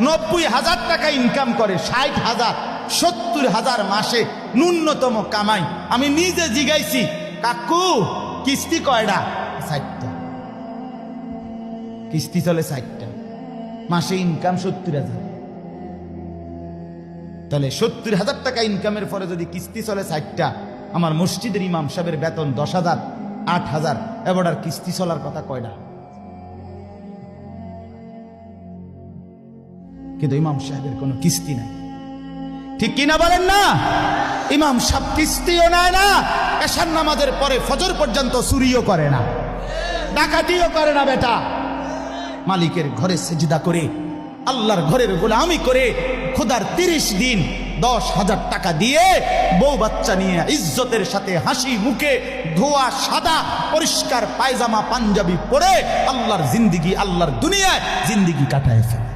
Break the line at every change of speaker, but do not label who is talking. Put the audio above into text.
90,000 টাকা ইনকাম করে, 60,000 70,000 মাসে ন্যূনতম কামাই। আমি নিজে জিগাইছি, কাকু কিস্তি কয়টা? 60টা। কিস্তি চলে 60টা, মাসে ইনকাম 70,000। তাহলে 70,000 টাকা ইনকামের পরে যদি কিস্তি চলে 60টা, আমার মসজিদের ইমাম সাহেবের বেতন 10,000 8,000, এবার আর কিস্তি চলার কথা কয়টা? কিন্তু ইমাম সাহেবের কোনো কিস্তি নাই, ঠিক কিনা বলেন না? ইমাম সাহেব কিস্তিও নেয় না, এশার নামাজের পরে ফজর পর্যন্ত চুরিও করে না, ডাকাতিও করে না। বেটা মালিকের ঘরে সেজদা করে, আল্লাহর ঘরের গোলামি করে, খোদার 30 দিন 10,000 টাকা দিয়ে বউ বাচ্চা নিয়ে ইজ্জতের সাথে হাসি মুখে ধোয়া সাদা পরিষ্কার পায়জামা পাঞ্জাবি পরে আল্লাহর জিন্দিগি, আল্লাহর দুনিয়ায় জিন্দিগি কাটায় ফেলে।